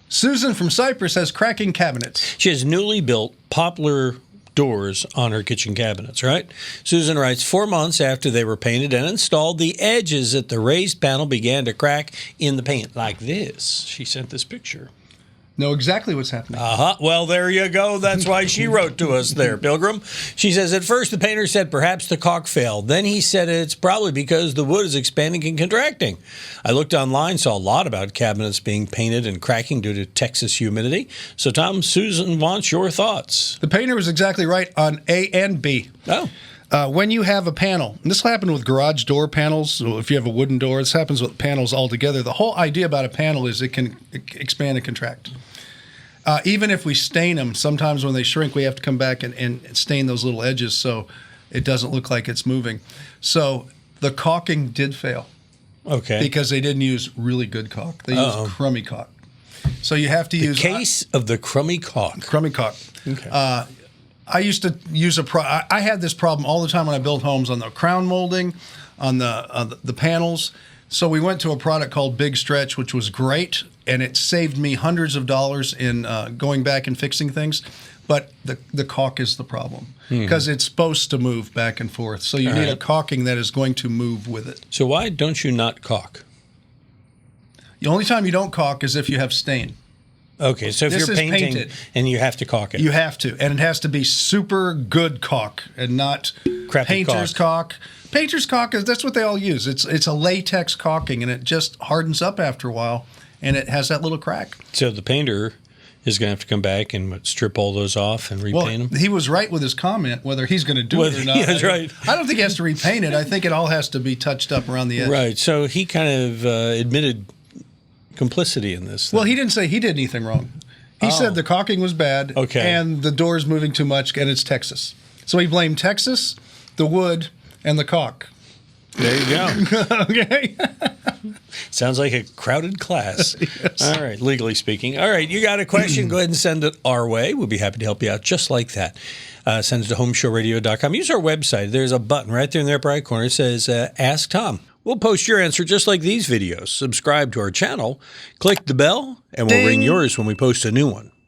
Susan from Cyprus has cracking cabinets. She has newly built poplar doors on her kitchen cabinets, right? Susan writes, 4 months after they were painted and installed, the edges at the raised panel began to crack in the paint like this. She sent this picture. Know exactly what's happening. Well, there you go. That's why she wrote to us there, Pilgrim. She says, at first the painter said perhaps the caulk failed. Then he said it's probably because the wood is expanding and contracting. I looked online, saw a lot about cabinets being painted and cracking due to Texas humidity. So, Tom, Susan wants your thoughts. The painter was exactly right on A and B. Oh. When you have a panel, and this happened with garage door panels, so if you have a wooden door, this happens with panels altogether. The whole idea about a panel is it can expand and contract. Even if we stain them, sometimes when they shrink, we have to come back and stain those little edges so it doesn't look like it's moving. So the caulking did fail. Okay. Because they didn't use really good caulk. They used crummy caulk. So you have to use... The case of the crummy caulk. Crummy caulk. Okay. I used to use I had this problem all the time when I built homes on the crown molding, on the panels. So we went to a product called Big Stretch, which was great, and it saved me hundreds of dollars in going back and fixing things. But the caulk is the problem because it's supposed to move back and forth. So you need a caulking that is going to move with it. So why don't you not caulk? The only time you don't caulk is if you have stain. Okay, so if you're painting painted, and you have to caulk it. You have to, and it has to be super good caulk and not crappy painter's caulk. Painter's caulk that's what they all use. It's a latex caulking, and it just hardens up after a while, and it has that little crack. So the painter is going to have to come back and strip all those off and repaint them? He was right with his comment, whether he's going to do it or not. Yeah, that's right. I don't think he has to repaint it. I think it all has to be touched up around the edge. Right, so he kind of admitted complicity in this thing. Well, he didn't say he did anything wrong. He said the caulking was bad, and the door's moving too much, and it's Texas. So he blamed Texas, the wood, and the caulk. There you go. Okay. Sounds like a crowded class. Yes. All right, legally speaking. All right, you got a question, go ahead and send it our way. We'll be happy to help you out just like that. Send it to HomeShowRadio.com. Use our website. There's a button right there in the upper right corner. It says, Ask Tom. We'll post your answer just like these videos. Subscribe to our channel, click the bell, and we'll ring yours when we post a new one.